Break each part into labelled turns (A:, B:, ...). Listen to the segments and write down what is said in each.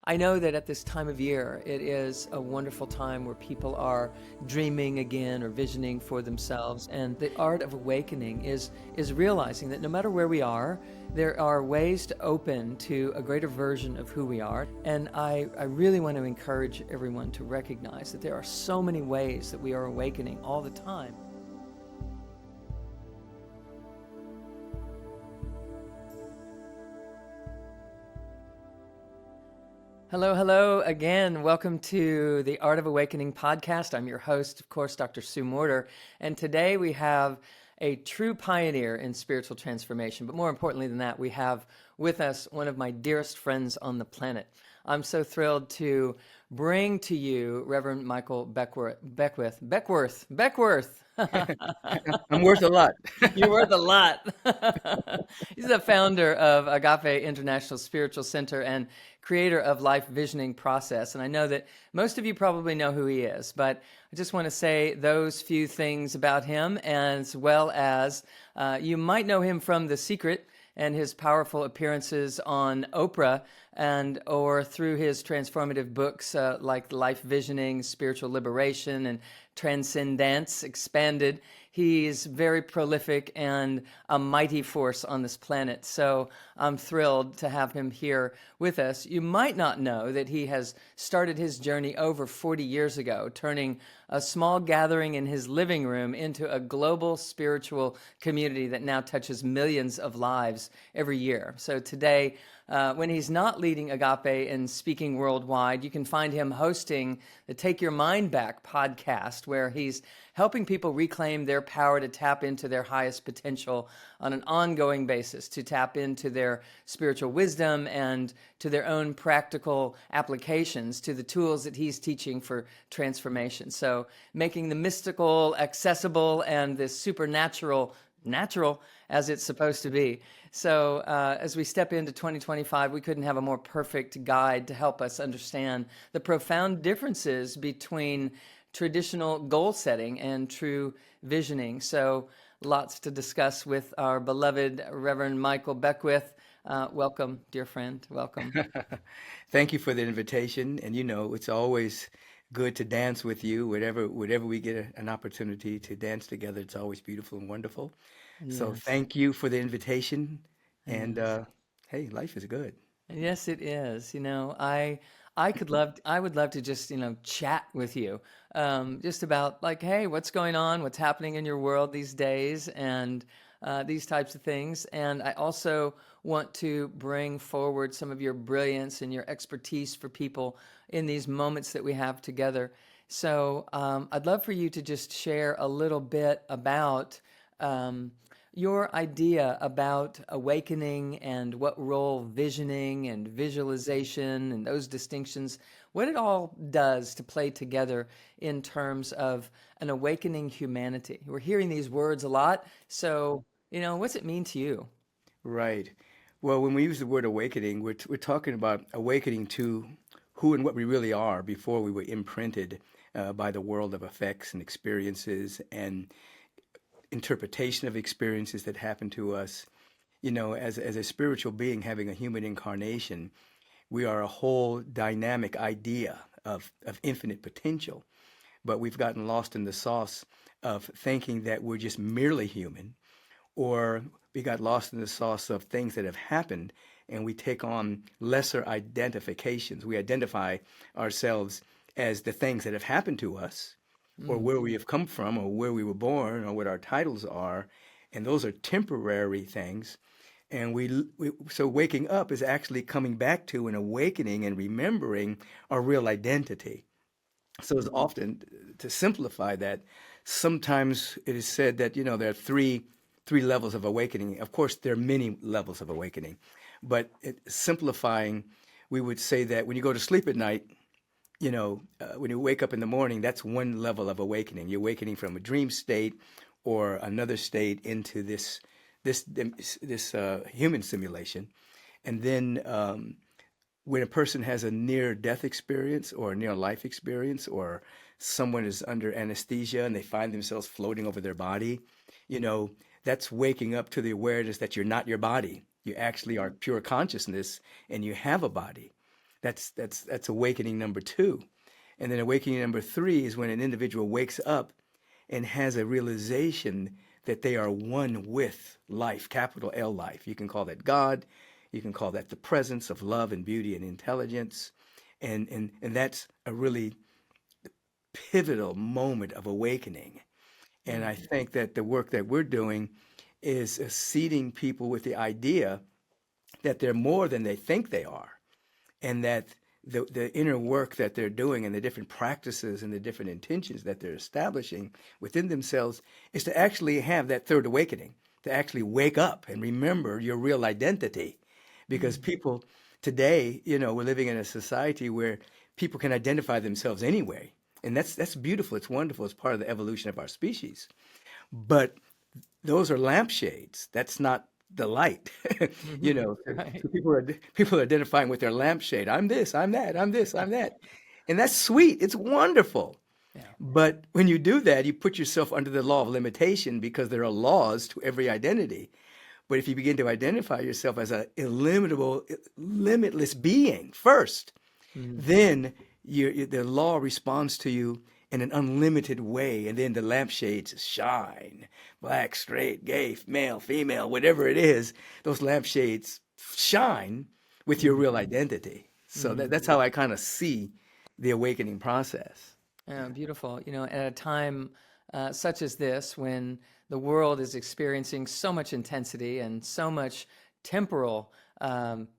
A: I know that at this time of year, it is a wonderful time where people are dreaming again or visioning for themselves. And the art of awakening is realizing that no matter where we are, there are ways to open to a greater version of who we are. And I really want to encourage everyone to recognize that there are so many ways that we are awakening all the time. Hello, hello again. Welcome to the Art of Awakening podcast. I'm your host, of course, Dr. Sue Morter. And today we have a true pioneer in spiritual transformation. But more importantly than that, we have with us one of my dearest friends on the planet. I'm so thrilled to bring to you Reverend Michael Beckwith.
B: I'm worth a lot.
A: You're worth a lot. He's the founder of Agape International Spiritual Center and creator of Life Visioning Process. And I know that most of you probably know who he is, but I just want to say those few things about him, as well as you might know him from The Secret and his powerful appearances on Oprah, and or through his transformative books like Life Visioning, Spiritual Liberation, and Transcendence Expanded. He's very prolific and a mighty force on this planet. So I'm thrilled to have him here with us. You might not know that he has started his journey over 40 years ago, turning a small gathering in his living room into a global spiritual community that now touches millions of lives every year. So today, when he's not leading Agape and speaking worldwide, you can find him hosting the Take Your Mind Back podcast, where he's helping people reclaim their power to tap into their highest potential on an ongoing basis, to tap into their spiritual wisdom and to their own practical applications to the tools that he's teaching for transformation. So making the mystical accessible and the supernatural natural as it's supposed to be. So as we step into 2025, we couldn't have a more perfect guide to help us understand the profound differences between traditional goal setting and true visioning. So lots to discuss with our beloved Reverend Michael Beckwith. Welcome, dear friend. Welcome.
B: Thank you for the invitation. And it's always good to dance with you. Whenever we get an opportunity to dance together, it's always beautiful and wonderful. So
A: Yes.
B: thank you for the invitation. And
A: Yes.
B: hey, life is good.
A: Yes, it is. I would love to just, chat with you, just about like, hey, what's going on, what's happening in your world these days, and these types of things. And I also want to bring forward some of your brilliance and your expertise for people in these moments that we have together. So I'd love for you to just share a little bit about your idea about awakening and what role visioning and visualization and those distinctions, what it all does to play together in terms of an awakening humanity. We're hearing these words a lot. So, what's it mean to you?
B: Right. Well, when we use the word awakening, we're talking about awakening to who and what we really are before we were imprinted by the world of effects and experiences and interpretation of experiences that happen to us. As a spiritual being having a human incarnation, we are a whole dynamic idea of infinite potential, but we've gotten lost in the sauce of thinking that we're just merely human, or we got lost in the sauce of things that have happened and we take on lesser identifications. We identify ourselves as the things that have happened to us, or
A: Mm,
B: where we have come from, or where we were born, or what our titles are, and those are temporary things. And so waking up is actually coming back to and awakening and remembering our real identity. So it's often, to simplify that, sometimes it is said that there are three levels of awakening. Of course, there are many levels of awakening, but simplifying, we would say that when you go to sleep at night, when you wake up in the morning, that's one level of awakening. You're awakening from a dream state or another state into this human simulation. And then when a person has a near death experience or a near life experience, or someone is under anesthesia and they find themselves floating over their body, you know, that's waking up to the awareness that you're not your body. You actually are pure consciousness and you have a body. That's awakening number two. And then awakening number three is when an individual wakes up and has a realization that they are one with life, capital L life. You can call that God. You can call that the presence of love and beauty and intelligence. And that's a really pivotal moment of awakening. And I
A: Mhm.
B: think that the work that we're doing is seeding people with the idea that they're more than they think they are, and that the inner work that they're doing and the different practices and the different intentions that they're establishing within themselves is to actually have that third awakening, to actually wake up and remember your real identity. Because
A: Mhm.
B: people today, we're living in a society where people can identify themselves anyway. And that's beautiful. It's wonderful. It's part of the evolution of our species. But those are lampshades. That's not the light.
A: Mhm. Right.
B: So people are identifying with their lampshade. I'm this, I'm that, I'm this, I'm that. And that's sweet. It's wonderful.
A: Yeah.
B: But when you do that, you put yourself under the law of limitation because there are laws to every identity. But if you begin to identify yourself as an illimitable, limitless being first,
A: Mhm.
B: then the law responds to you in an unlimited way, and then the lampshades shine. Black, straight, gay, male, female, whatever it is, those lampshades shine with your real
A: Mhm.
B: identity. So
A: Mhm.
B: that's how I kind of see the awakening process.
A: Yeah, beautiful. At a time such as this, when the world is experiencing so much intensity and so much temporal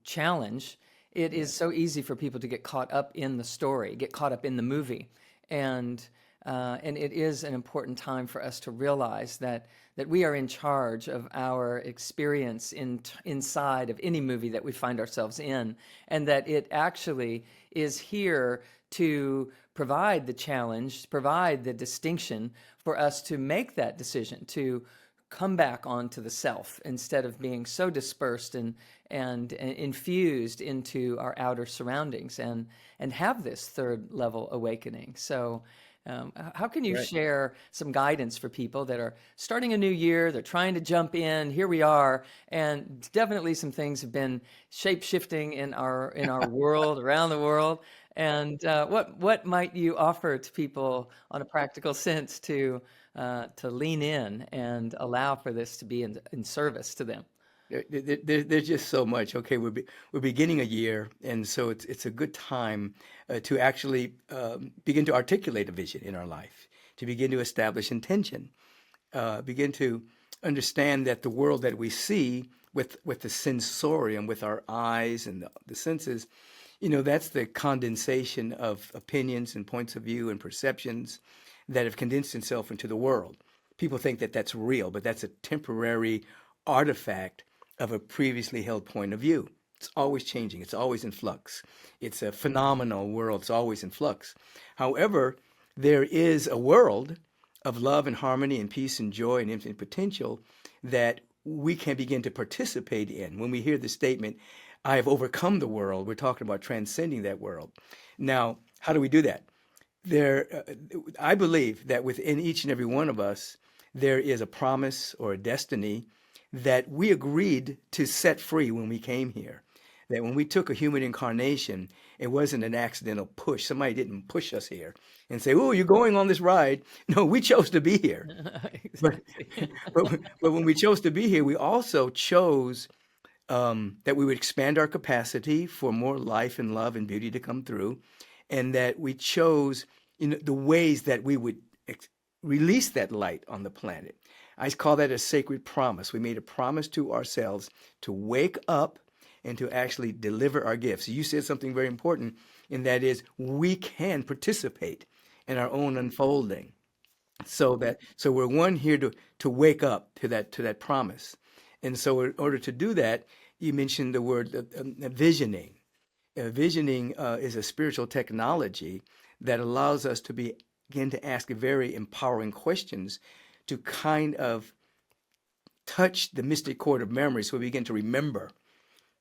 A: challenge, it is so easy for people to get caught up in the story, get caught up in the movie, and and it is an important time for us to realize that we are in charge of our experience inside of any movie that we find ourselves in, and that it actually is here to provide the challenge, provide the distinction for us to make that decision to come back onto the self instead of being so dispersed and infused into our outer surroundings and have this third level awakening. So how can you
B: Right.
A: share some guidance for people that are starting a new year? They're trying to jump in. Here we are, and definitely some things have been shape shifting in our world, around the world. And what might you offer to people on a practical sense to lean in and allow for this to be in service to them?
B: There's just so much. Okay, we're beginning a year, and so it's a good time to actually begin to articulate a vision in our life, to begin to establish intention, begin to understand that the world that we see with the sensorium, with our eyes and the senses, that's the condensation of opinions and points of view and perceptions that have condensed itself into the world. People think that that's real, but that's a temporary artifact of a previously held point of view. It's always changing, it's always in flux. It's a phenomenal world, it's always in flux. However, there is a world of love and harmony and peace and joy and infinite potential that we can begin to participate in. When we hear the statement, I have overcome the world, we're talking about transcending that world. Now, how do we do that? I believe that within each and every one of us, there is a promise or a destiny that we agreed to set free when we came here. That when we took a human incarnation, it wasn't an accidental push. Somebody didn't push us here and say, "Oh, you're going on this ride." No, we chose to be here. But
A: Exactly.
B: but when we chose to be here, we also chose that we would expand our capacity for more life and love and beauty to come through, and that we chose the ways that we would release that light on the planet. I call that a sacred promise. We made a promise to ourselves to wake up and to actually deliver our gifts. You said something very important, and that is we can participate in our own unfolding. So we're one here to wake up to that promise. And so in order to do that, you mentioned the word visioning. Visioning is a spiritual technology that allows us to begin to ask very empowering questions to kind of touch the mystic chord of memory so we begin to remember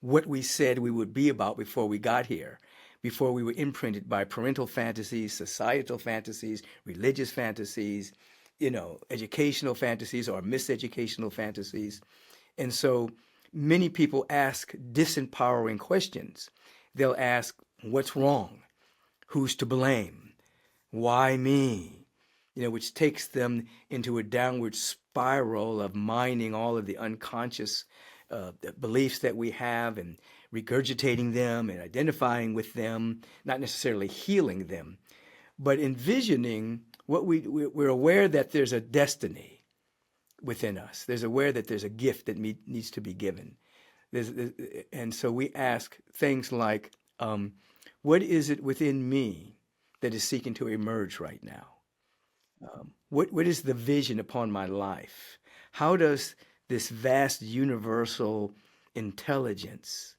B: what we said we would be about before we got here, before we were imprinted by parental fantasies, societal fantasies, religious fantasies, educational fantasies or miseducational fantasies. And so many people ask disempowering questions. They'll ask, What's wrong? Who's to blame? Why me? Which takes them into a downward spiral of mining all of the unconscious beliefs that we have and regurgitating them and identifying with them, not necessarily healing them, but envisioning what we're aware that there's a destiny within us. There's aware that there's a gift that needs to be given. And so we ask things like, what is it within me that is seeking to emerge right now? What is the vision upon my life? How does this vast universal intelligence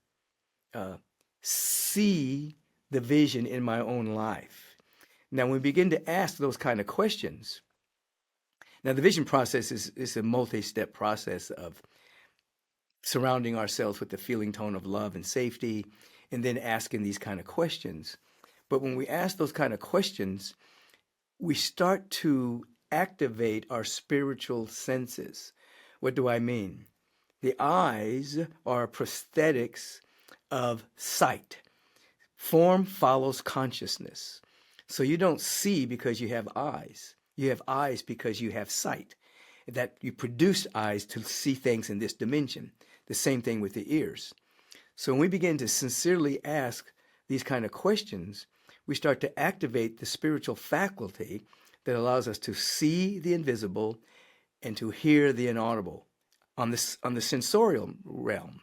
B: see the vision in my own life? Now, when we begin to ask those kind of questions, now the vision process is a multi-step process of surrounding ourselves with the feeling tone of love and safety, and then asking these kind of questions. But when we ask those kind of questions, we start to activate our spiritual senses. What do I mean? The eyes are prosthetics of sight. Form follows consciousness. So you don't see because you have eyes. You have eyes because you have sight. That you produce eyes to see things in this dimension. The same thing with the ears. So when we begin to sincerely ask these kind of questions, we start to activate the spiritual faculty that allows us to see the invisible and to hear the inaudible on the sensorial realm.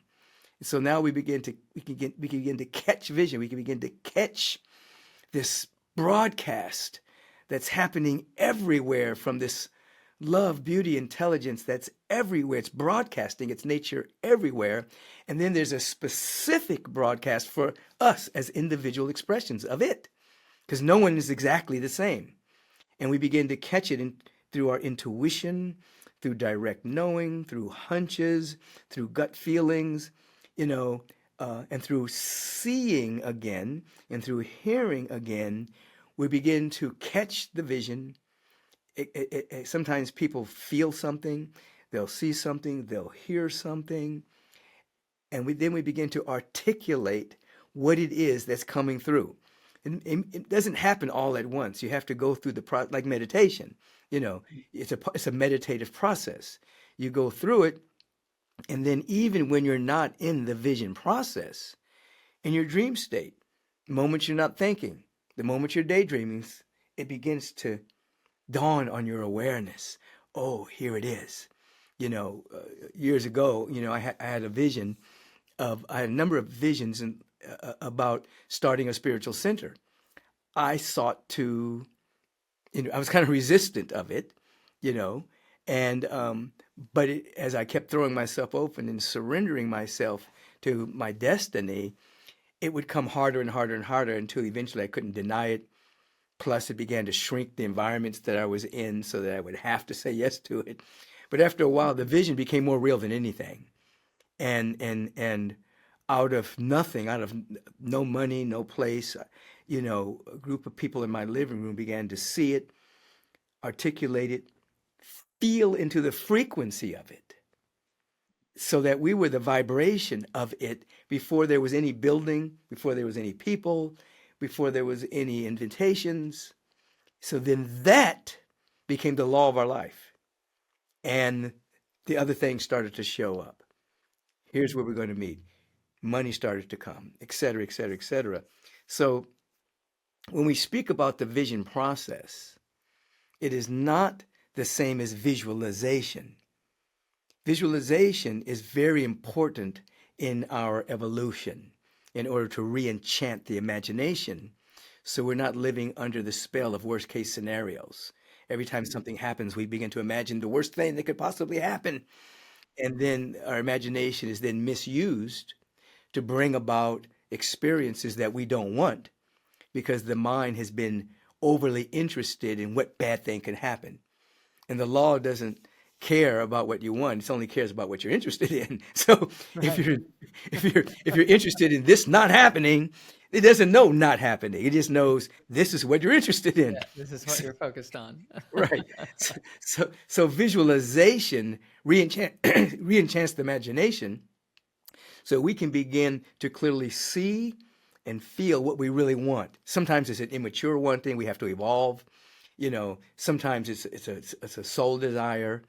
B: So now we can begin to catch vision. We can begin to catch this broadcast that's happening everywhere from this love, beauty, intelligence that's everywhere. It's broadcasting its nature everywhere. And then there's a specific broadcast for us as individual expressions of it, because no one is exactly the same. And we begin to catch it through our intuition, through direct knowing, through hunches, through gut feelings, and through seeing again and through hearing again. We begin to catch the vision. Sometimes people feel something, they'll see something, they'll hear something, and then we begin to articulate what it is that's coming through. And it doesn't happen all at once. You have to go through like meditation. It's a meditative process. You go through it, and then even when you're not in the vision process, in your dream state, the moment you're not thinking, the moment you're daydreaming, it begins to dawn on your awareness. Oh, here it is. Years ago, I had a vision I had a number of visions about starting a spiritual center. I sought to, I was kind of resistant of it, and but as I kept throwing myself open and surrendering myself to my destiny, it would come harder and harder and harder until eventually I couldn't deny it. Plus, it began to shrink the environments that I was in so that I would have to say yes to it. But after a while, the vision became more real than anything. And out of nothing, out of no money, no place, a group of people in my living room began to see it, articulate it, feel into the frequency of it, so that we were the vibration of it before there was any building, before there was any people, before there was any invitations. So then that became the law of our life. And the other things started to show up. Here's where we're going to meet. Money started to come, et cetera, et cetera, et cetera. So when we speak about the vision process, it is not the same as visualization. Visualization is very important in our evolution in order to re-enchant the imagination, so we're not living under the spell of worst case scenarios. Every time something happens, we begin to imagine the worst thing that could possibly happen. And then our imagination is then misused to bring about experiences that we don't want, because the mind has been overly interested in what bad thing can happen. And the law doesn't care about what you want; it only cares about what you're interested in. So if
A: Right.
B: you're interested in this not happening, it doesn't know not happening. It just knows this is what you're interested in.
A: Yeah, this is what you're focused on.
B: Right. So visualization re-enchants the imagination, so we can begin to clearly see and feel what we really want. Sometimes it's an immature wanting. We have to evolve. Sometimes it's a soul desire.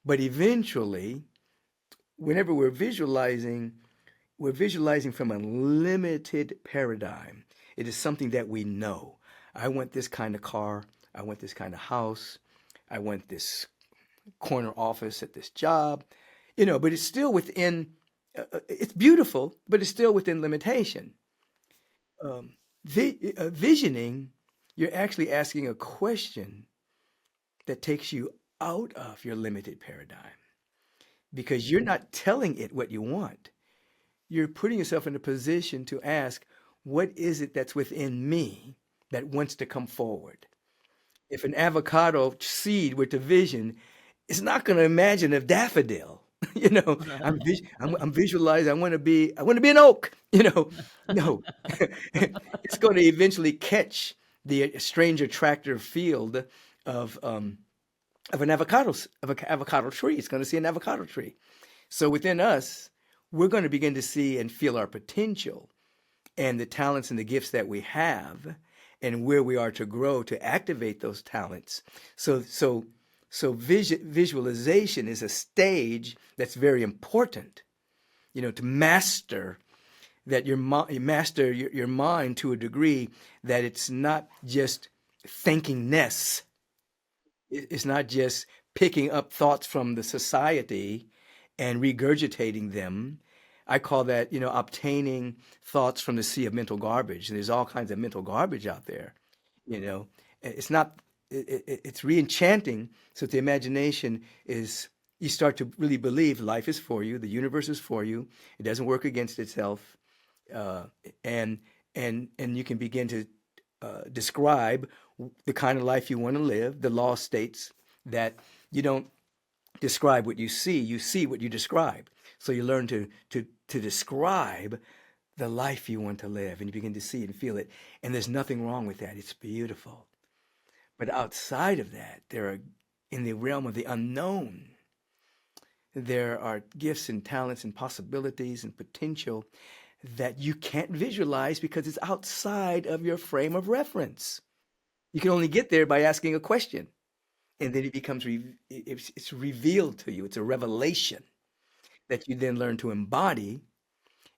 B: But eventually, whenever we're visualizing from a limited paradigm. It is something that we know. I want this kind of car. I want this kind of house. I want this corner office at this job. But it's still within, it's beautiful, but it's still within limitation. Visioning, you're actually asking a question that takes you out of your limited paradigm because you're not telling it what you want. You're putting yourself in a position to ask, what is it that's within me that wants to come forward? If an avocado seed were to vision, it's not going to imagine a daffodil. I'm visualizing. I want to be an oak. No, it's going to eventually catch the strange attractive field of um, of an avocado tree. It's going to see an avocado tree. So within us, we're going to begin to see and feel our potential and the talents and the gifts that we have and where we are to grow to activate those talents. So visualization is a stage that's very important, to master that you master your mind to a degree that it's not just thinkingness. It's not just picking up thoughts from the society and regurgitating them. I call that, obtaining thoughts from the sea of mental garbage. And there's all kinds of mental garbage out there. You know, it's not, it's re-enchanting. So the imagination is, you start to really believe life is for you, the universe is for you. It doesn't work against itself. Uh, and, and you can begin to describe the kind of life you want to live. The law states that you don't describe what you see what you describe. So you learn to describe the life you want to live and you begin to see it and feel it. And there's nothing wrong with that. It's beautiful. But outside of that, there are, in the realm of the unknown, there are gifts and talents and possibilities and potential that you can't visualize because it's outside of your frame of reference. You can only get there by asking a question, and then it becomes it's revealed to you. It's a revelation that you then learn to embody,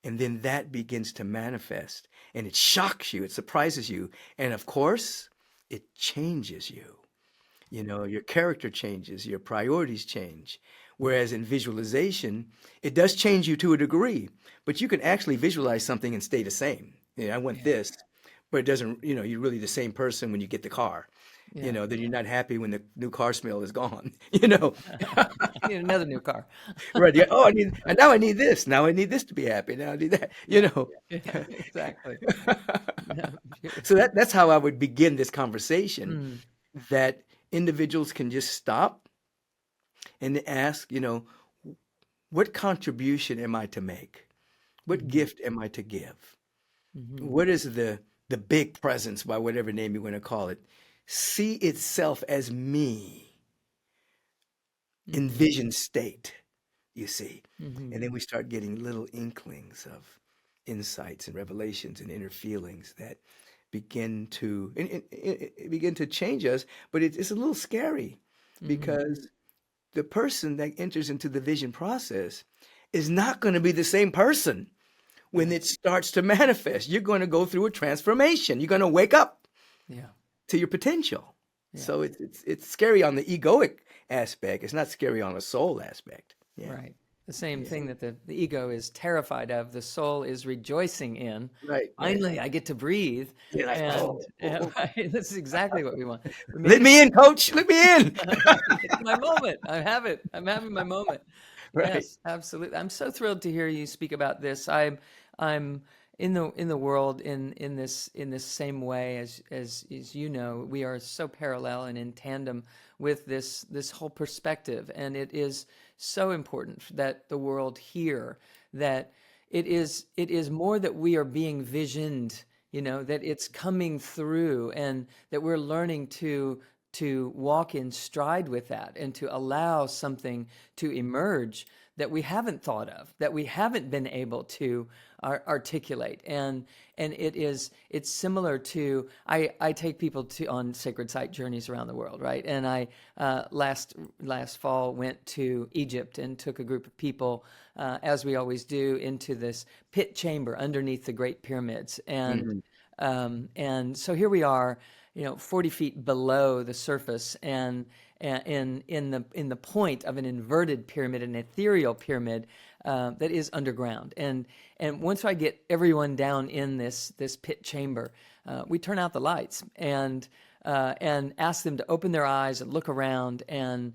B: and then that begins to manifest, and it shocks you, it surprises you, and of course, it changes you. Your character changes, your priorities change. Whereas in visualization, it does change you to a degree, but you can actually visualize something and stay the same. I want
A: Yeah.
B: this, but it doesn't, you're really the same person when you get the car.
A: Yeah.
B: Then you're not happy when the new car smell is gone. You know,
A: You need another new car.
B: right? Yeah. Oh, and now I need this. Now I need this to be happy. Now I need that.
A: Yeah. Yeah, exactly. Yeah,
B: So
A: beautiful.
B: that's how I would begin this conversation.
A: Mm,
B: That individuals can just stop and ask, what contribution am I to make? What
A: mhm,
B: gift am I to give?
A: mhm,
B: What is the big presence, by whatever name you want to call it, see itself as me in
A: mhm,
B: vision state, you see?
A: mhm.
B: And then we start getting little inklings of insights and revelations and inner feelings that begin to change us, but it's a little scary
A: Mhm.
B: because the person that enters into the vision process is not going to be the same person when
A: Yeah.
B: it starts to manifest. You're going to go through a transformation. You're going to wake up
A: Yeah.
B: to your potential.
A: Yeah.
B: So it's scary on the egoic aspect. It's not scary on a soul aspect. Yeah.
A: Right. The same
B: Yeah.
A: thing that the ego is terrified of, the soul is rejoicing in.
B: Right. Right.
A: Finally, I get to breathe.
B: You're like,
A: And
B: oh, oh,
A: yeah,
B: oh.
A: right, this is exactly what we want. But
B: Let
A: maybe
B: me in, coach. Let me in.
A: it's my moment. I have it. I'm having my moment.
B: Right.
A: Yes, absolutely. I'm so thrilled to hear you speak about this. I'm in the world in this same way as you know. We are so parallel and in tandem with this whole perspective, and it is so important that the world hear that it is more that we are being visioned, that it's coming through, and that we're learning to walk in stride with that and to allow something to emerge that we haven't thought of, that we haven't been able to articulate. And it's similar to, I take people to on sacred site journeys around the world, right? And I last fall went to Egypt and took a group of people, as we always do, into this pit chamber underneath the Great Pyramids. And so here we are, 40 feet below the surface, and in the point of an inverted pyramid, an ethereal pyramid that is underground. And once I get everyone down in this pit chamber, we turn out the lights and ask them to open their eyes and look around and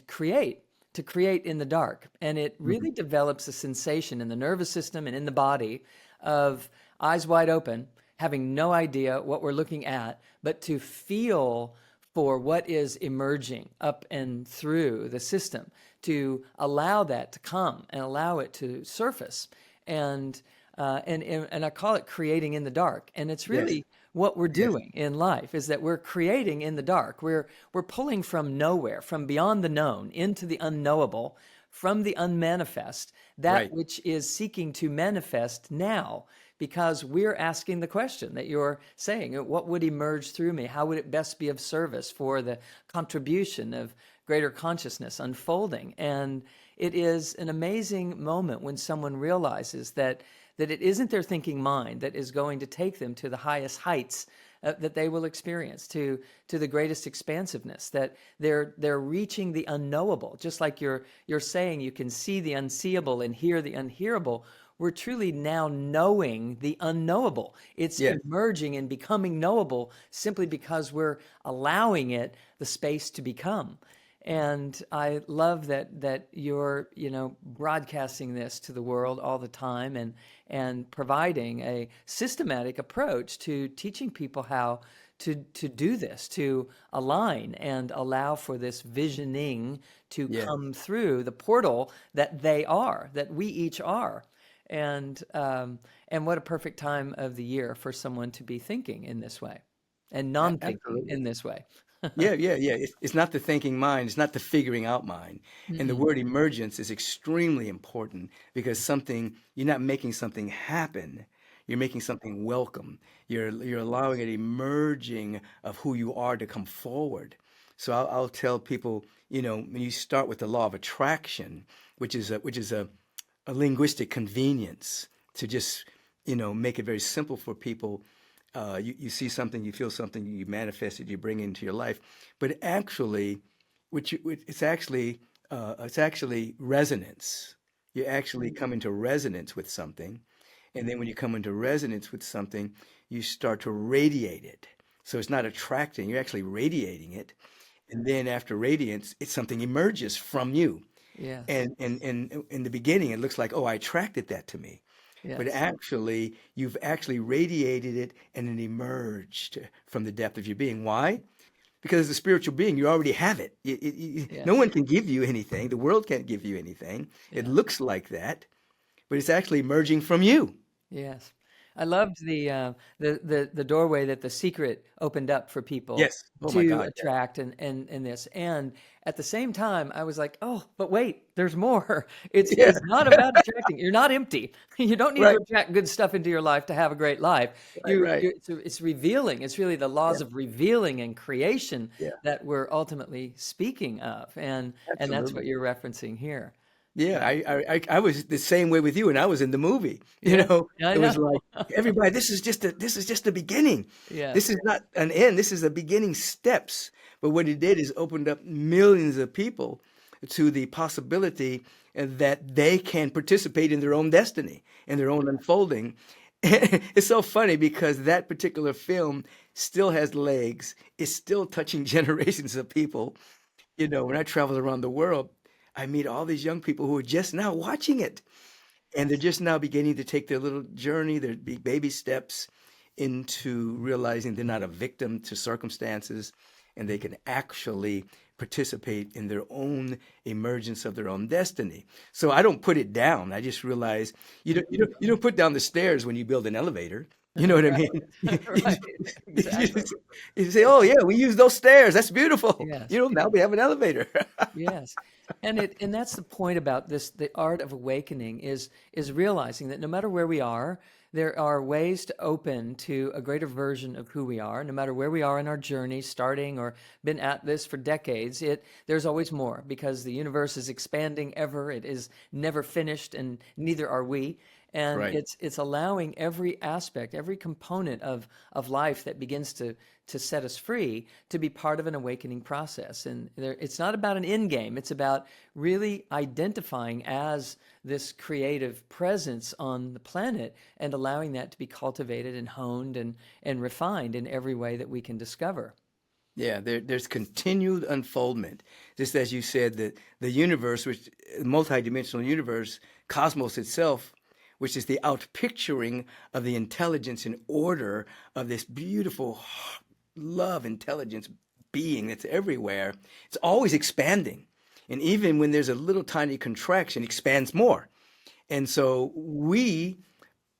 A: create. To create in the dark. And it really develops a sensation in the nervous system and in the body of eyes wide open, having no idea what we're looking at, but to feel for what is emerging up and through the system, to allow that to come and allow it to surface. And I call it creating in the dark. And it's
B: Yes.
A: really what we're
B: Yes.
A: doing in life, is that we're creating in the dark. We're pulling from nowhere, from beyond the known into the unknowable, from the unmanifest, that
B: Right.
A: which is seeking to manifest now, because we're asking the question that you're saying: what would emerge through me? How would it best be of service for the contribution of greater consciousness unfolding? And it is an amazing moment when someone realizes that it isn't their thinking mind that is going to take them to the highest heights that they will experience, to the greatest expansiveness, that they're reaching the unknowable. Just like you're saying, you can see the unseeable and hear the unhearable. We're truly now knowing the unknowable. It's
B: Yes.
A: emerging and becoming knowable simply because we're allowing it the space to become. And I love that you're, broadcasting this to the world all the time, and providing a systematic approach to teaching people how to do this, to align and allow for this visioning to
B: Yes.
A: come through the portal that we each are. And what a perfect time of the year for someone to be thinking in this way and non-thinking
B: Absolutely.
A: in this way.
B: Yeah, yeah, yeah. It's not the thinking mind, it's not the figuring out mind. And the
A: Mm,
B: word emergence is extremely important, because you're not making something happen, you're making something welcome. You're allowing it emerging of who you are to come forward. So I'll tell people, when you start with the law of attraction, which is a linguistic convenience to just, make it very simple for people. You see something, you feel something, you manifest it, you bring it into your life. But actually, it's actually resonance. You actually come into resonance with something, and then when you come into resonance with something, you start to radiate it. So it's not attracting, you're actually radiating it. And then after radiance, something emerges from you.
A: yes,
B: And in the beginning, it looks like, oh, I attracted that to me. But
A: yes,
B: actually, you've actually radiated it, and it emerged from the depth of your being. Why? Because as a spiritual being, you already have it. No
A: yes,
B: one can give you anything. The world can't give you anything. It
A: yeah.
B: looks like that, but it's actually emerging from you.
A: Yes. I loved the doorway that The Secret opened up for people
B: Yes. Oh my
A: to
B: God. Yes.
A: attract and this. And at the same time, I was like, oh, but wait, there's more. It's
B: Yeah.
A: not about attracting. You're not empty. You don't need to
B: Right.
A: attract good stuff into your life to have a great life.
B: Right. Right.
A: It's revealing. It's really the
B: Yeah.
A: laws of revealing and creation
B: Yeah.
A: that we're ultimately speaking of. And that's what
B: Absolutely.
A: you're referencing here.
B: Yeah,
A: Yeah.
B: I was the same way with you, and I was in the movie.
A: Yeah. I
B: It
A: know.
B: was like, everybody, this is just the beginning. This
A: Yes.
B: is not an end. This is the beginning steps. But what it did is opened up millions of people to the possibility that they can participate in their own destiny and their own unfolding. It's so funny because that particular film still has legs. It's still touching generations of people. When I travel around the world, I meet all these young people who are just now watching it, and they're just now beginning to take their little journey, their big baby steps into realizing they're not a victim to circumstances, and they can actually participate in their own emergence of their own destiny. So I don't put it down. I just realize you don't put down the stairs when you build an elevator. You know what I
A: Right.
B: mean?
A: Right.
B: You
A: Exactly.
B: just- you say, "Oh yeah, we use those stairs. That's beautiful."
A: Yes.
B: Now we have an elevator.
A: Yes. And that's the point about this, the art of awakening is realizing that no matter where we are, there are ways to open to a greater version of who we are, no matter where we are in our journey, starting or been at this for decades. There's always more because the universe is expanding ever. It is never finished, and neither are we. And
B: Right.
A: it's allowing every aspect, every component of life that begins to set us free to be part of an awakening process. And it's not about an end game. It's about really identifying as this creative presence on the planet and allowing that to be cultivated and honed and refined in every way that we can discover.
B: Yeah, there's continued unfoldment. Just as you said, the universe, which multidimensional universe, cosmos itself, which is the outpicturing of the intelligence and order of this beautiful love, intelligence being that's everywhere. It's always expanding. And even when there's a little tiny contraction, it expands more. And so we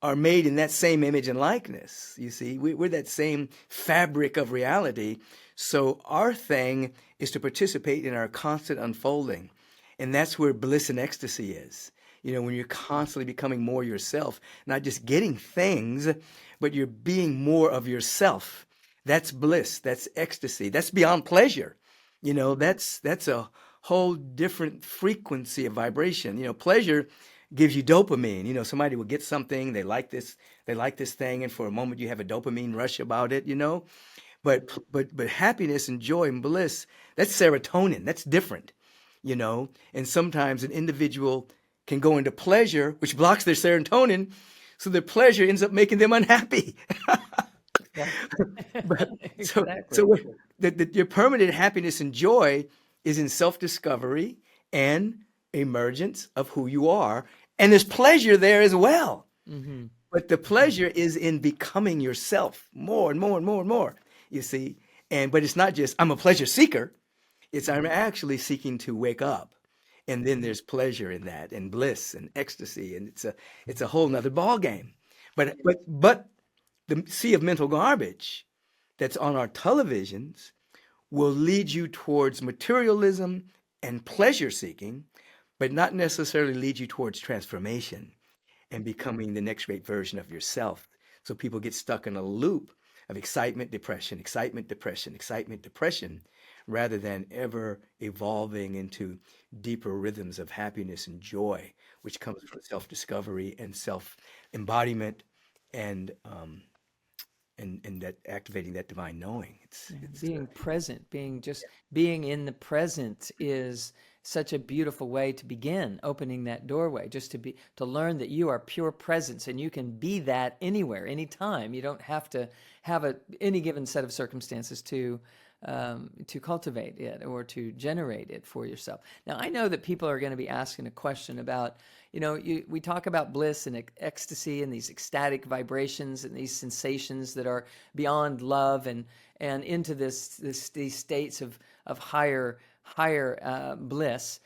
B: are made in that same image and likeness. You see, we're that same fabric of reality. So our thing is to participate in our constant unfolding. And that's where bliss and ecstasy is. When you're constantly becoming more yourself, not just getting things, but you're being more of yourself. That's bliss. That's ecstasy. That's beyond pleasure. That's a whole different frequency of vibration. Pleasure gives you dopamine. Somebody will get something, they like this thing, and for a moment you have a dopamine rush about it. But happiness and joy and bliss, that's serotonin. That's different. And sometimes an individual can go into pleasure, which blocks their serotonin, so their pleasure ends up making them unhappy.
A: Yeah.
B: But so
A: Exactly.
B: your permanent happiness and joy is in self-discovery and emergence of who you are, and there's pleasure there as well.
A: Hmm.
B: But the pleasure is in becoming yourself more and more and more and more. You see, but it's not just I'm a pleasure seeker. It's I'm actually seeking to wake up, and then there's pleasure in that, and bliss and ecstasy, and it's a whole nother ball game. But the sea of mental garbage that's on our televisions will lead you towards materialism and pleasure seeking, but not necessarily lead you towards transformation and becoming the next great version of yourself. So people get stuck in a loop of excitement, depression, excitement, depression, excitement, depression, rather than ever evolving into deeper rhythms of happiness and joy, which comes from self-discovery and self-embodiment and and that activating that divine knowing.
A: Yeah, being present, being in the present is such a beautiful way to begin opening that doorway, just to learn that you are pure presence and you can be that anywhere, anytime. You don't have to have any given set of circumstances to cultivate it or to generate it for yourself. Now, I know that people are going to be asking a question about, we talk about bliss and ecstasy and these ecstatic vibrations and these sensations that are beyond love and into these states of higher bliss.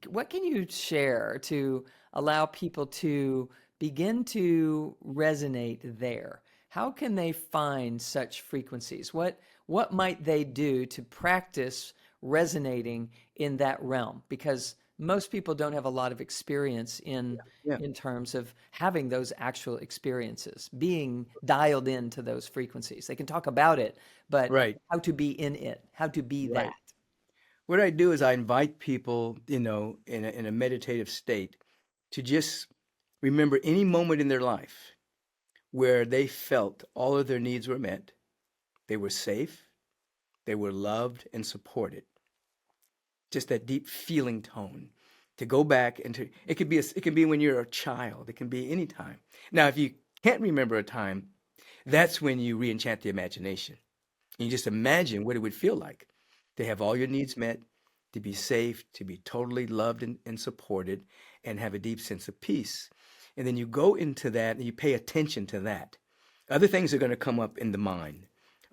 A: What can you share to allow people to begin to resonate there? How can they find such frequencies? What might they do to practice resonating in that realm? Because most people don't have a lot of experience
B: Yeah,
A: in terms of having those actual experiences, being dialed into those frequencies. They can talk about it, but
B: right,
A: how to be in it, how to be that.
B: right. What I do is I invite people, in a meditative state to just remember any moment in their life where they felt all of their needs were met, they were safe, they were loved and supported. Just that deep feeling tone. To go back and it can be when you're a child, it can be any time. Now, if you can't remember a time, that's when you re-enchant the imagination. And you just imagine what it would feel like to have all your needs met, to be safe, to be totally loved and supported, and have a deep sense of peace. And then you go into that and you pay attention to that. Other things are going to come up in the mind.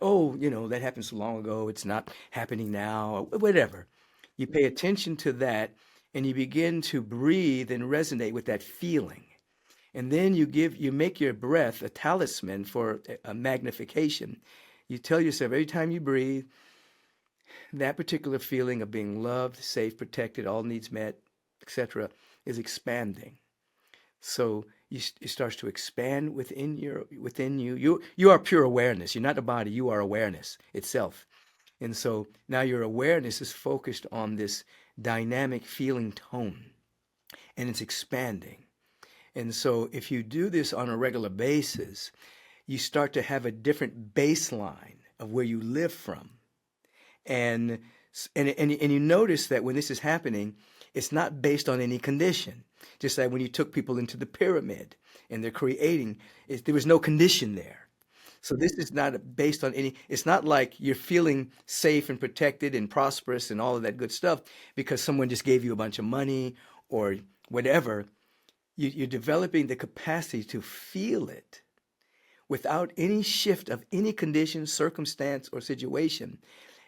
B: Oh, that happened so long ago, it's not happening now, or whatever. You pay attention to that and you begin to breathe and resonate with that feeling. And then you make your breath a talisman for a magnification. You tell yourself every time you breathe, that particular feeling of being loved, safe, protected, all needs met, etc., is expanding. So it starts to expand within you. You are pure awareness. You're not a body. You are awareness itself. And so now your awareness is focused on this dynamic feeling tone, and it's expanding. And so if you do this on a regular basis, you start to have a different baseline of where you live from. And and you notice that when this is happening, it's not based on any condition. Just like when you took people into the pyramid and they're creating, there was no condition there. So this is not based on any, it's not like you're feeling safe and protected and prosperous and all of that good stuff because someone just gave you a bunch of money or whatever. You're developing the capacity to feel it without any shift of any condition, circumstance, or situation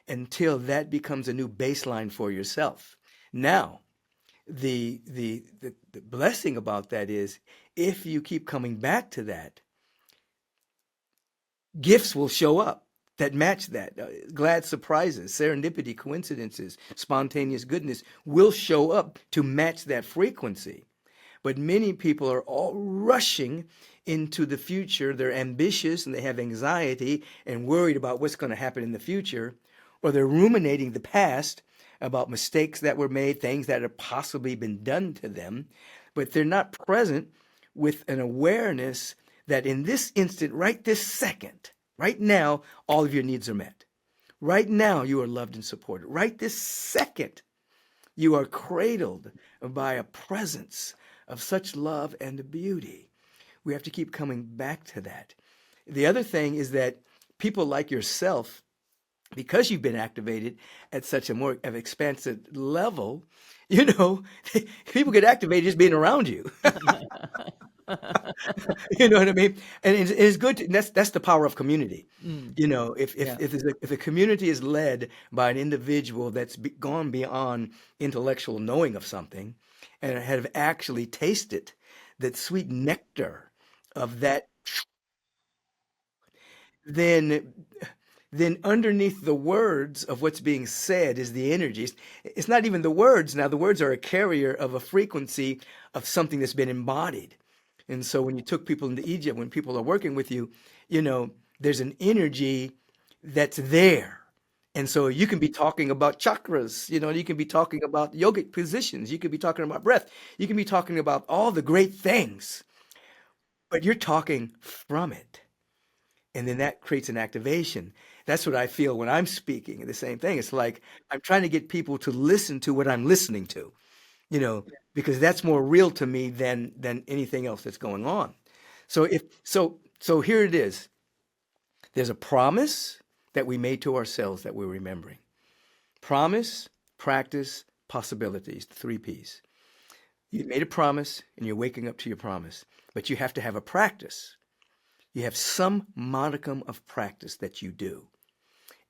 B: until that becomes a new baseline for yourself. Now, the blessing about that is if you keep coming back to that, gifts will show up that match that. Glad surprises, serendipity, coincidences, spontaneous goodness will show up to match that frequency. But many people are all rushing into the future. They're ambitious and they have anxiety and worried about what's going to happen in the future, or they're ruminating the past about mistakes that were made, things that have possibly been done to them, but they're not present with an awareness that in this instant, right this second, right now, all of your needs are met. Right now, you are loved and supported. Right this second, you are cradled by a presence of such love and beauty. We have to keep coming back to that. The other thing is that people like yourself, because you've been activated at such a more of expansive level, you know, people get activated just being around you. You know what I mean? And it's good to, that's the power of community.
A: Mm,
B: You know,
A: yeah.
B: if a community is led by an individual that's gone beyond intellectual knowing of something and have actually tasted that sweet nectar of that, then underneath the words of what's being said is the energy. It's not even the words. Now, the words are a carrier of a frequency of something that's been embodied. And so when you took people into Egypt, when people are working with you, you know, there's an energy that's there. And so you can be talking about chakras, you know, you can be talking about yogic positions, you can be talking about breath, you can be talking about all the great things, but you're talking from it. And then that creates an activation. That's what I feel when I'm speaking. The same thing. It's like I'm trying to get people to listen to what I'm listening to, you know, because that's more real to me than anything else that's going on. So so here it is. There's a promise that we made to ourselves that we're remembering. Promise, practice, possibilities, the three P's. You made a promise and you're waking up to your promise, but you have to have a practice. You have some modicum of practice that you do,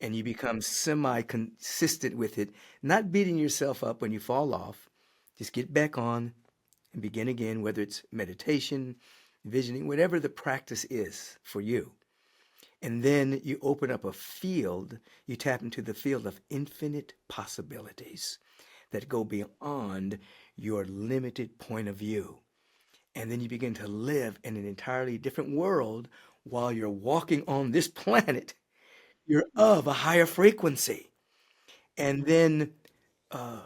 B: and you become semi consistent with it, not beating yourself up when you fall off. Just get back on and begin again, whether it's meditation, visioning, whatever the practice is for you. And then you open up a field, you tap into the field of infinite possibilities that go beyond your limited point of view. And then you begin to live in an entirely different world while you're walking on this planet. You're of a higher frequency. And then uh,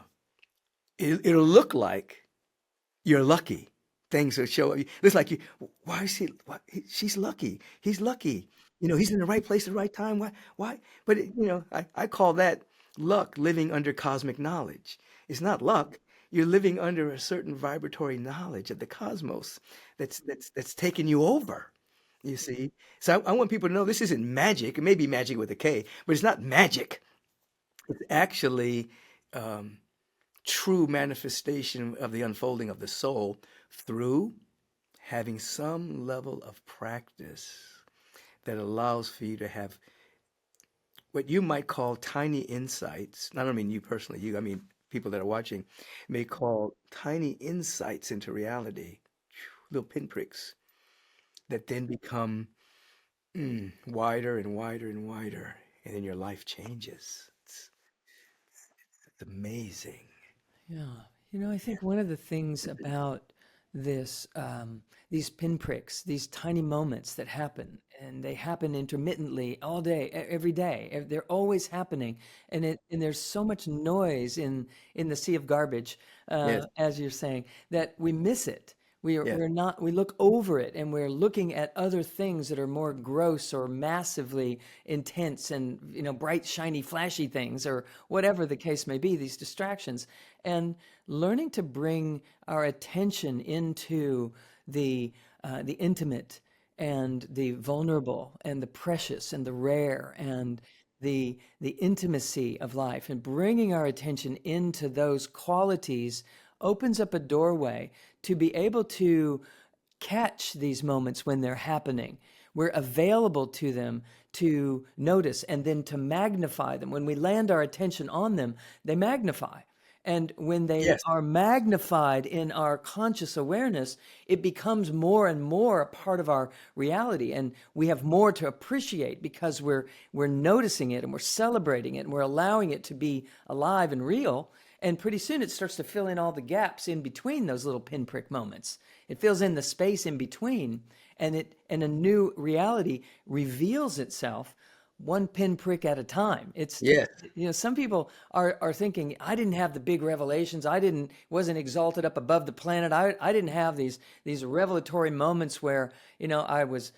B: it'll look like you're lucky. Things will show up. It's like you, why is he, why, she's lucky. He's lucky. You know, he's in the right place at the right time. Why? But, you know, I call that luck, living under cosmic knowledge. It's not luck. You're living under a certain vibratory knowledge of the cosmos that's taking you over. You see? So I want people to know this isn't magic. It may be magic with a K, but it's not magic. It's actually um, true manifestation of the unfolding of the soul through having some level of practice that allows for you to have what you might call tiny insights. I don't mean you personally, you, I mean people that are watching may call tiny insights into reality little pinpricks that then become wider and wider and wider, and then your life changes. It's amazing.
A: Yeah. I think one of the things about this, these pinpricks, these tiny moments that happen, and they happen intermittently all day, every day. They're always happening, and there's so much noise in the sea of garbage,
B: Yes,
A: as you're saying, that we miss it.
B: yes,
A: We're not, we look over it and we're looking at other things that are more gross or massively intense and, bright, shiny, flashy things or whatever the case may be, these distractions. And learning to bring our attention into the intimate and the vulnerable and the precious and the rare and the intimacy of life and bringing our attention into those qualities opens up a doorway to be able to catch these moments when they're happening. We're available to them to notice and then to magnify them. When we land our attention on them, they magnify. And when they
B: yes,
A: are magnified in our conscious awareness, it becomes more and more a part of our reality. And we have more to appreciate because we're noticing it and we're celebrating it and we're allowing it to be alive and real. And pretty soon it starts to fill in all the gaps in between those little pinprick moments. It fills in the space in between, and a new reality reveals itself one pinprick at a time. It's
B: yes.
A: some people are thinking, I didn't have the big revelations. I didn't wasn't exalted up above the planet. I didn't have these revelatory moments where I was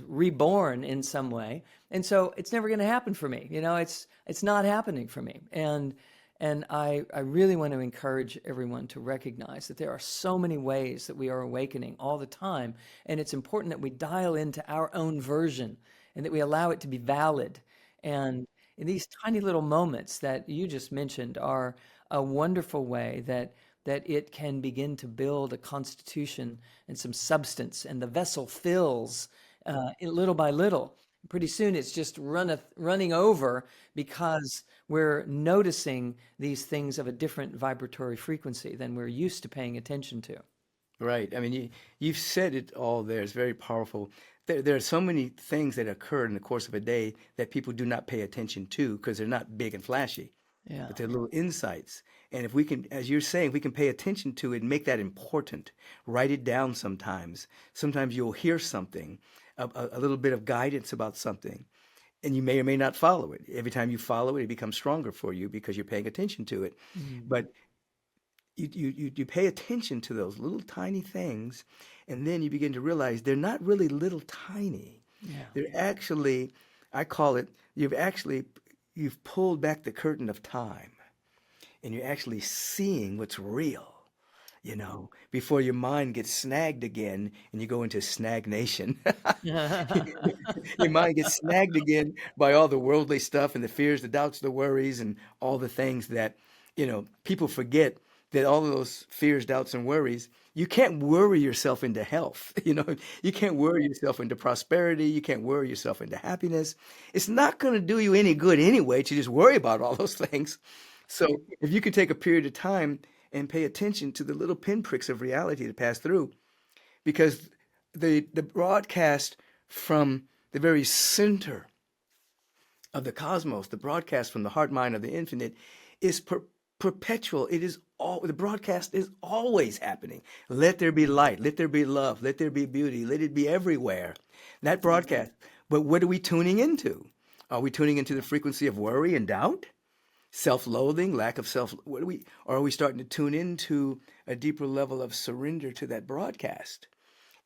A: reborn in some way, and so it's never going to happen for me. It's not happening for me, and I really want to encourage everyone to recognize that there are so many ways that we are awakening all the time. And it's important that we dial into our own version and that we allow it to be valid. And these tiny little moments that you just mentioned are a wonderful way that it can begin to build a constitution and some substance, and the vessel fills little by little. Pretty soon it's just running over because we're noticing these things of a different vibratory frequency than we're used to paying attention to.
B: Right. I mean, you've said it all there. It's very powerful. There are so many things that occur in the course of a day that people do not pay attention to because they're not big and flashy,
A: Yeah.
B: but they're little insights. And if we can, as you're saying, we can pay attention to it and make that important, write it down sometimes. Sometimes you'll hear something, a little bit of guidance about something, and you may or may not follow it. Every time you follow it, it becomes stronger for you because you're paying attention to it.
A: Mm.
B: But you pay attention to those little tiny things, and then you begin to realize they're not really little tiny.
A: Yeah.
B: They're actually, I call it, you've pulled back the curtain of time, and you're actually seeing what's real, before your mind gets snagged again and you go into snagnation. Your mind gets snagged again by all the worldly stuff and the fears, the doubts, the worries, and all the things that, people forget that all of those fears, doubts, and worries, you can't worry yourself into health. You can't worry yourself into prosperity. You can't worry yourself into happiness. It's not going to do you any good anyway to just worry about all those things. So if you can take a period of time and pay attention to the little pinpricks of reality that pass through, because the broadcast from the very center of the cosmos, the broadcast from the heart mind of the infinite, is perpetual. It is all the broadcast is always happening. Let there be light, let there be love, let there be beauty, let it be everywhere. That broadcast. But what are we tuning into? Are we tuning into the frequency of worry and doubt? Self-loathing, lack of self, what are we, or are we starting to tune into a deeper level of surrender to that broadcast?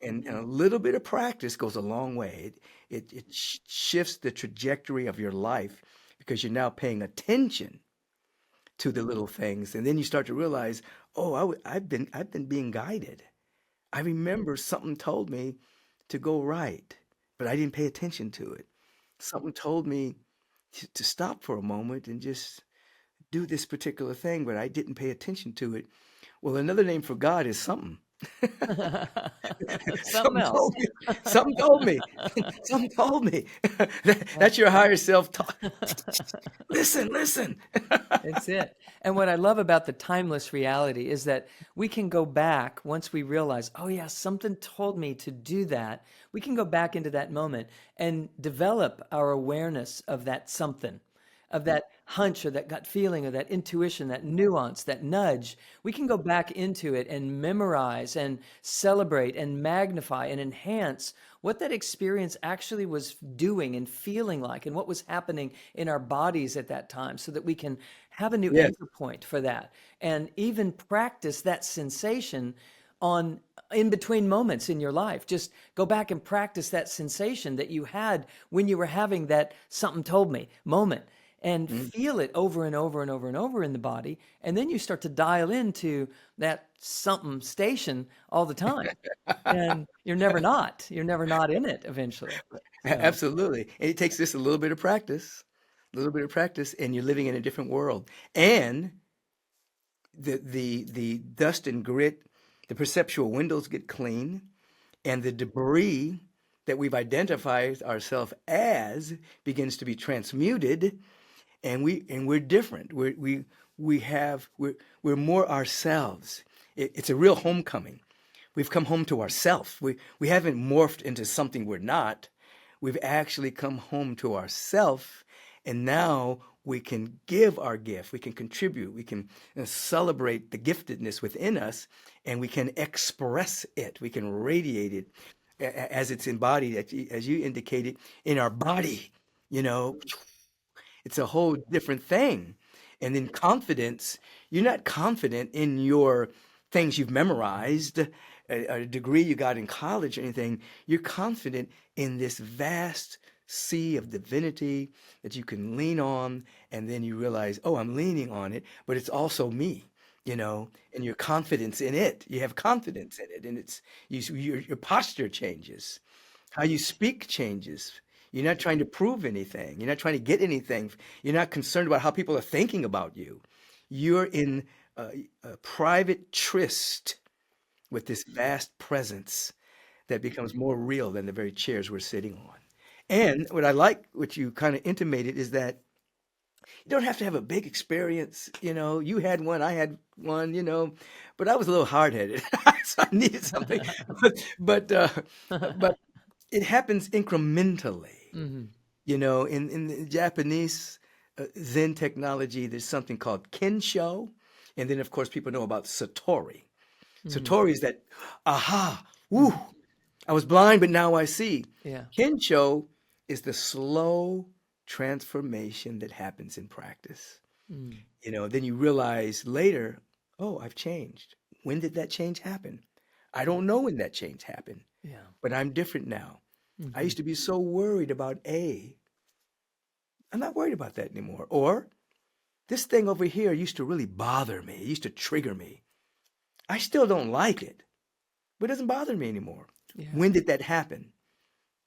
B: And a little bit of practice goes a long way. It shifts the trajectory of your life because you're now paying attention to the little things, and then you start to realize, oh, I've been being guided. I remember something told me to go right, but I didn't pay attention to it. Something told me to stop for a moment and just do this particular thing, but I didn't pay attention to it. Well, another name for God is something.
A: Something
B: Something
A: else.
B: told me. Something told me. Something told me.
A: Yeah.
B: That's your higher self talk. Listen, listen.
A: It's it. And what I love about the timeless reality is that we can go back once we realize, oh, yeah, something told me to do that. We can go back into that moment and develop our awareness of that something, of that hunch or that gut feeling or that intuition, that nuance, that nudge. We can go back into it and memorize and celebrate and magnify and enhance what that experience actually was doing and feeling like and what was happening in our bodies at that time so that we can have a new
B: Yes.
A: anchor point for that and even practice that sensation on in between moments in your life. Just go back and practice that sensation that you had when you were having that something told me moment and
B: Mm.
A: feel it over and over and over and over in the body. And then you start to dial into that something station all the time. And you're never not in it eventually. So,
B: Absolutely. And it takes just a little bit of practice, and you're living in a different world. And the dust and grit, the perceptual windows get clean, and the debris that we've identified ourselves as begins to be transmuted, and we're different. We're more ourselves. It's a real homecoming. We've come home to ourselves. We haven't morphed into something we're not. We've actually come home to ourselves, and now we can give our gift. We can contribute. We can celebrate the giftedness within us, and we can express it. We can radiate it as it's embodied, as you indicated, in our body. You know, it's a whole different thing. And then confidence, you're not confident in your things you've memorized, a degree you got in college or anything. You're confident in this vast sea of divinity that you can lean on, and then you realize, oh, I'm leaning on it, but it's also me, and your confidence in it. You have confidence in it, and your posture changes. How you speak changes. You're not trying to prove anything. You're not trying to get anything. You're not concerned about how people are thinking about you. You're in a private tryst with this vast presence that becomes more real than the very chairs we're sitting on. And what I like, what you kind of intimated, is that you don't have to have a big experience. You had one, I had one, but I was a little hard-headed, so I needed something. But but it happens incrementally.
A: mhm,
B: In the Japanese Zen technology, there's something called kensho, and then of course people know about satori.
A: mhm,
B: Satori is that, aha, woo,
A: mhm.
B: I was blind, but now I see.
A: Yeah.
B: Kensho is the slow transformation that happens in practice.
A: Mm,
B: Then you realize later, oh, I've changed. When did that change happen? I don't know when that change happened,
A: yeah.
B: but I'm different now. I
A: Mhm.
B: used to be so worried about A. I'm not worried about that anymore. Or this thing over here used to really bother me. It used to trigger me. I still don't like it, but it doesn't bother me anymore.
A: Yeah.
B: When did that happen?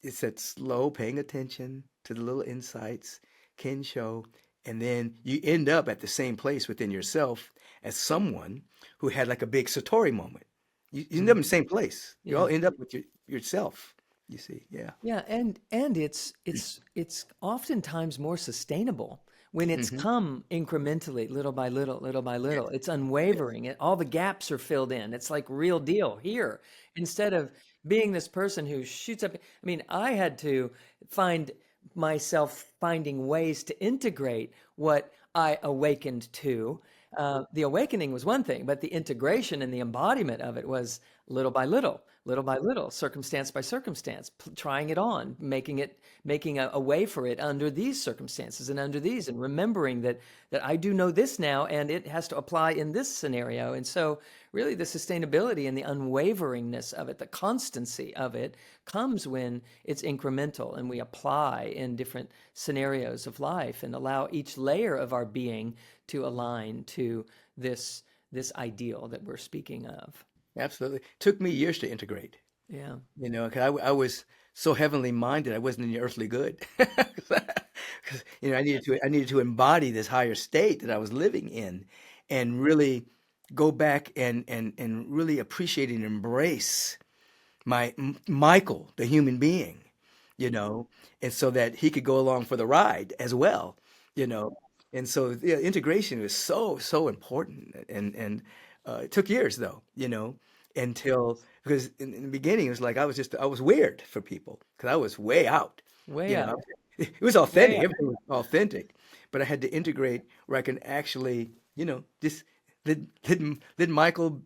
B: It's that slow paying attention to the little insights, Kensho, and then you end up at the same place within yourself as someone who had like a big Satori moment. You end up
A: Mm,
B: in the same place. You all
A: yeah.
B: end up with yourself, you see. Yeah.
A: Yeah, and it's oftentimes more sustainable when it's
B: Hmm.
A: come incrementally, little by little, little by little. It's unwavering. All the gaps are filled in. It's like real deal here instead of being this person who shoots up. I mean, I had to find myself finding ways to integrate what I awakened to. The awakening was one thing, but the integration and the embodiment of it was little by little, circumstance by circumstance, trying it on, making a way for it under these circumstances and under these, and remembering that I do know this now, and it has to apply in this scenario. And so, really, the sustainability and the unwaveringness of it, the constancy of it, comes when it's incremental and we apply in different scenarios of life and allow each layer of our being to align to this ideal that we're speaking of.
B: Absolutely. Took me years to integrate,
A: Yeah.
B: 'cause I was so heavenly minded, I wasn't any earthly good. 'Cause, I needed to embody this higher state that I was living in, and really go back and really appreciate and embrace Michael, the human being, you know, and so that he could go along for the ride as well, you know. And so yeah, integration is so important, and it took years though, you know, until because in the beginning it was like I was weird for people because I was way out,
A: Way
B: you know.
A: out.
B: It was
A: Way
B: authentic,
A: out.
B: everything was authentic, but I had to integrate where I can actually, you know, just let Michael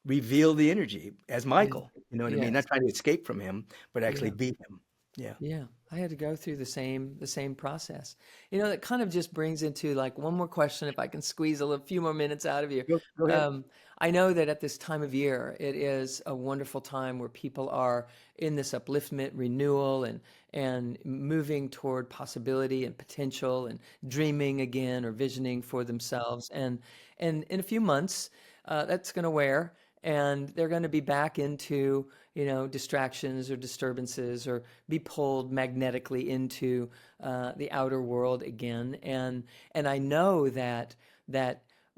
B: reveal the energy as
A: Yeah.
B: Michael. You know what I mean? Not
A: Yes.
B: trying to escape from him, but actually
A: Yeah.
B: be him. Yeah.
A: Yeah, I had to go through the same process. That kind of just brings into like one more question, if I can squeeze few more minutes out of you.
B: Go ahead.
A: Um, I know that at this time of year, it is a wonderful time where people are in this upliftment, renewal, and moving toward possibility and potential, and dreaming again or visioning for themselves. And in a few months, that's going to wear, and they're going to be back into distractions or disturbances, or be pulled magnetically into the outer world again. And I know that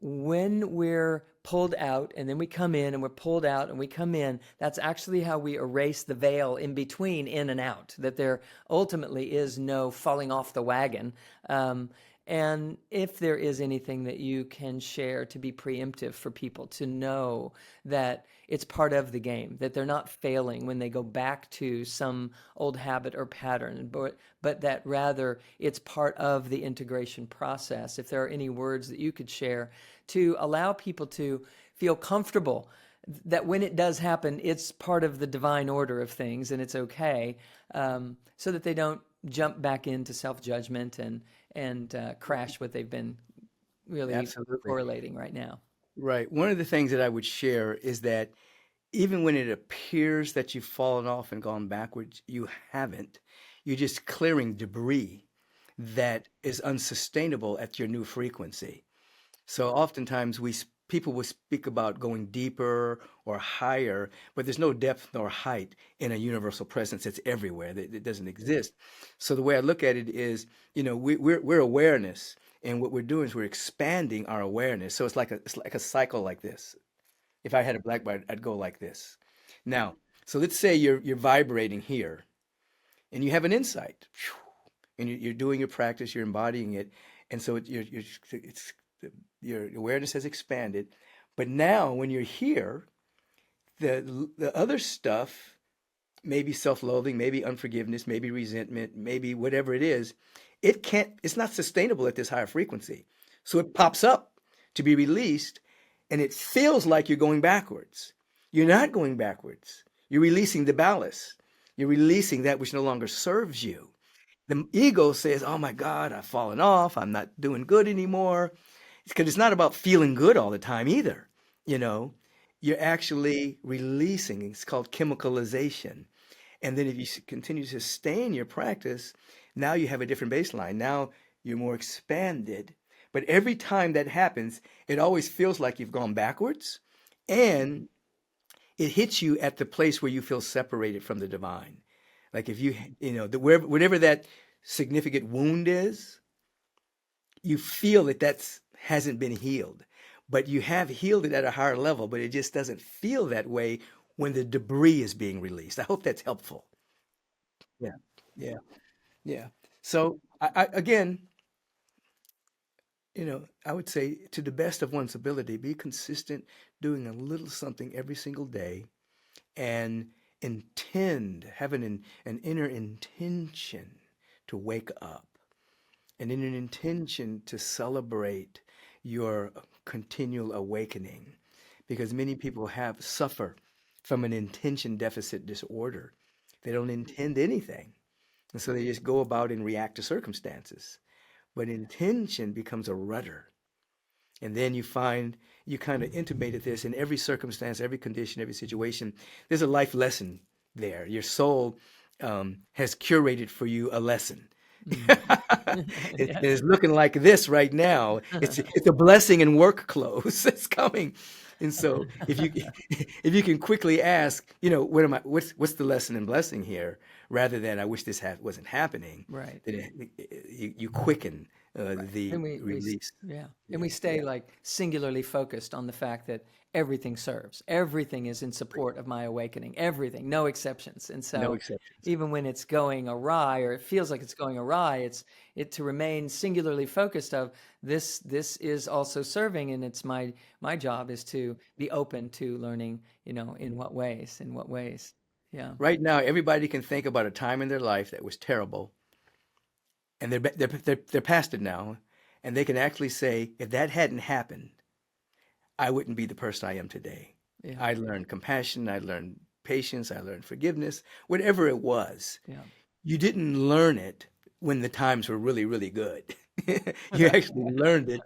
A: when we're pulled out and then we come in, and we're pulled out and we come in, that's actually how we erase the veil in between in and out, that there ultimately is no falling off the wagon. And if there is anything that you can share to be preemptive for people to know that it's part of the game, that they're not failing when they go back to some old habit or pattern, but that rather it's part of the integration process. If there are any words that you could share to allow people to feel comfortable that when it does happen, it's part of the divine order of things and it's okay, so that they don't jump back into self-judgment and crash what they've been really
B: Absolutely.
A: correlating right now.
B: Right. One of the things that I would share is that even when it appears that you've fallen off and gone backwards, you haven't. You're just clearing debris that is unsustainable at your new frequency. So oftentimes people will speak about going deeper or higher, but there's no depth nor height in a universal presence that's everywhere. That doesn't exist. So the way I look at it is, we're awareness, and what we're doing is we're expanding our awareness. So it's like a cycle like this. If I had a blackboard, I'd go like this. Now, so let's say you're vibrating here, and you have an insight, and you're doing your practice, you're embodying it, and so your awareness has expanded. But now, when you're here, the other stuff, maybe self-loathing, maybe unforgiveness, maybe resentment, maybe whatever it is, it's not sustainable at this higher frequency. So it pops up to be released, and it feels like you're going backwards. You're not going backwards. You're releasing the ballast. You're releasing that which no longer serves you. The ego says, "Oh my God, I've fallen off. I'm not doing good anymore." Because it's not about feeling good all the time either. You know, you're actually releasing. It's called chemicalization. And then if you continue to sustain your practice, now you have a different baseline. Now you're more expanded. But every time that happens, it always feels like you've gone backwards, and it hits you at the place where you feel separated from the divine. Like if whatever that significant wound is, you feel that that's hasn't been healed, but you have healed it at a higher level, but it just doesn't feel that way when the debris is being released. I hope that's helpful. Yeah, yeah, yeah. So again, I would say to the best of one's ability, be consistent, doing a little something every single day, and have an inner intention to wake up, and in an intention to celebrate your continual awakening, because many people suffer from an intention deficit disorder. They don't intend anything, and so they just go about and react to circumstances. But intention becomes a rudder, and then you kind of intimated this in every circumstance, every condition, every situation. There's a life lesson there. Your soul has curated for you a lesson.
A: Mm.
B: It
A: Yes.
B: is looking like this right now. It's a blessing in work clothes. It's coming. And so if you if you can quickly ask, what's the lesson in blessing here, rather than I wish this wasn't happening,
A: Right.
B: then you quicken
A: Right.
B: the
A: And
B: release.
A: yeah. And
B: Yeah,
A: we
B: yeah,
A: stay like singularly focused on the fact that everything serves. Everything is in
B: great.
A: support of my awakening. Everything, no exceptions. And
B: No
A: so
B: exceptions.
A: even when it's going awry or it feels like it's going awry, it's it to remain singularly focused of this is also serving, and it's my job is to be open to learning, in what ways. Yeah.
B: Right now, everybody can think about a time in their life that was terrible, and they're past it now, and they can actually say, if that hadn't happened, I wouldn't be the person I am today.
A: Yeah.
B: I learned compassion, I learned patience, I learned forgiveness, whatever it was.
A: Yeah.
B: You didn't learn it when the times were really, really good. You actually learned it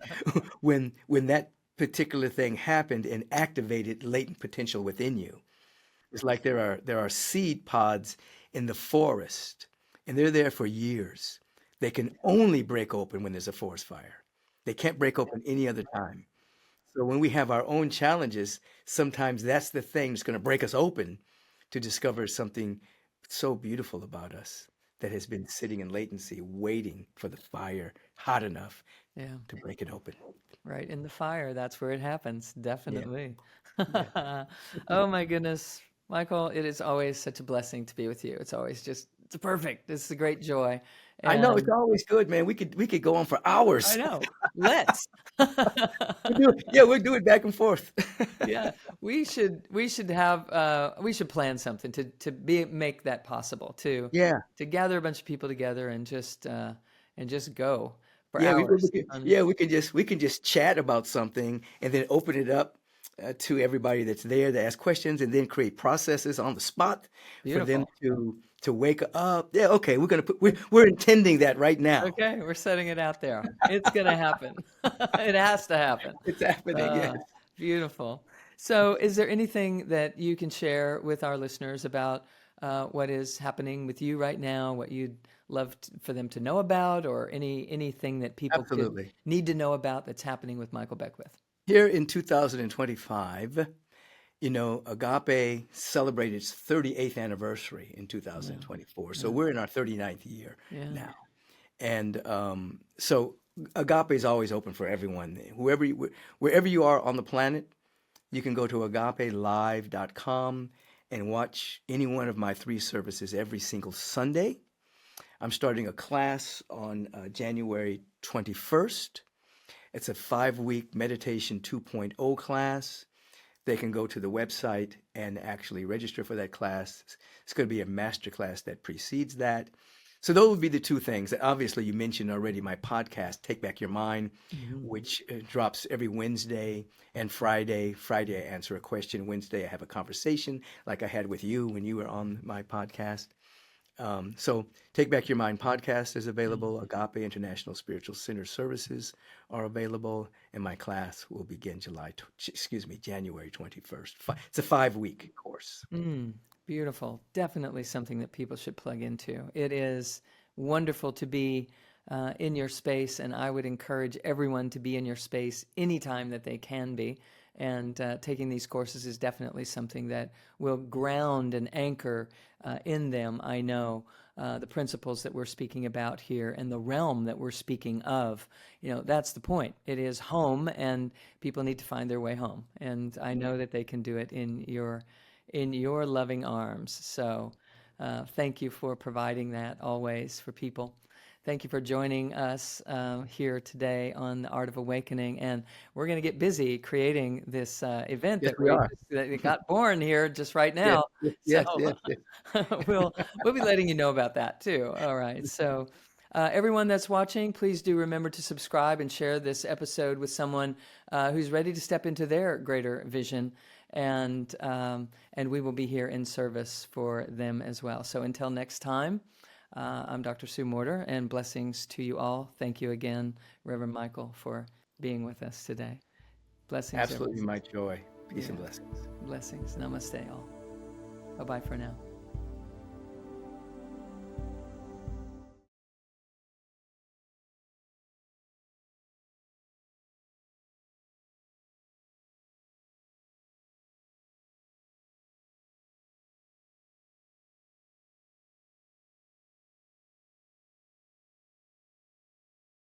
B: when that particular thing happened and activated latent potential within you. It's like there are seed pods in the forest, and they're there for years. They can only break open when there's a forest fire. They can't break open any other time. So when we have our own challenges, sometimes that's the thing that's going to break us open to discover something so beautiful about us that has been sitting in latency, waiting for the fire hot enough
A: Yeah.
B: to break it open.
A: Right in the fire, that's where it happens,
B: Yeah,
A: definitely.
B: yeah.
A: Oh my goodness, Michael, it is always such a blessing to be with you. It's perfect. It's a great joy.
B: I know it's
A: And
B: always good, man. We could go on for
A: I
B: hours.
A: know, let's.
B: We'll do it back and forth.
A: Yeah, we should plan something to make that possible,
B: Yeah.
A: to gather a bunch of people together and just go for
B: Yeah,
A: hours on.
B: we can just chat about something and then open it up to everybody that's there to ask questions, and then create processes on the spot for them
A: Beautiful.
B: to wake up. Yeah, okay, we're intending that right now.
A: Okay, we're setting it out there. It's gonna happen. It has to happen.
B: It's happening. Yes.
A: Uh, Beautiful. So, is there anything that you can share with our listeners about what is happening with you right now? What you'd love for them to know about, or anything that people could
B: Absolutely.
A: need to know about that's happening with Michael Beckwith?
B: Here in 2025, Agape celebrated its 38th anniversary in
A: Yeah,
B: 2024. So
A: yeah,
B: we're in our 39th year
A: yeah.
B: now. And so Agape is always open for everyone. Wherever you are on the planet, you can go to agapelive.com and watch any one of my three services every single Sunday. I'm starting a class on January 21st. It's a 5-week meditation 2.0 class. They can go to the website and actually register for that class. It's going to be a master class that precedes that. So those would be the two things. Obviously, you mentioned already my podcast, Take Back Your Mind,
A: Mhm.
B: which drops every Wednesday and Friday. Friday, I answer a question. Wednesday, I have a conversation like I had with you when you were on my podcast. So Take Back Your Mind podcast is available. Agape International Spiritual Center services are available, and my class will begin January 21st. It's a 5-week course.
A: Mm, beautiful. Definitely something that people should plug into. It is wonderful to be in your space, and I would encourage everyone to be in your space anytime that they can be. And taking these courses is definitely something that will ground and anchor in them, I know, the principles that we're speaking about here and the realm that we're speaking of. That's the point. It is home, and people need to find their way home. And I know that they can do it in your loving arms. So thank you for providing that always for people. Thank you for joining us here today on the Art of Awakening, and we're going to get busy creating this event
B: Yes, we are.
A: that it got born here just right
B: Yes,
A: now.
B: yes,
A: So
B: yes, yes, yes.
A: we'll be letting you know about that too. All right. So everyone that's watching, please do remember to subscribe and share this episode with someone who's ready to step into their greater vision, and we will be here in service for them as well. So until next time. I'm Dr. Sue Morter, and blessings to you all. Thank you again, Reverend Michael, for being with us today. Blessings, everyone.
B: Absolutely my joy. Peace and
A: Yeah,
B: blessings.
A: blessings. Namaste, all. Bye bye for now.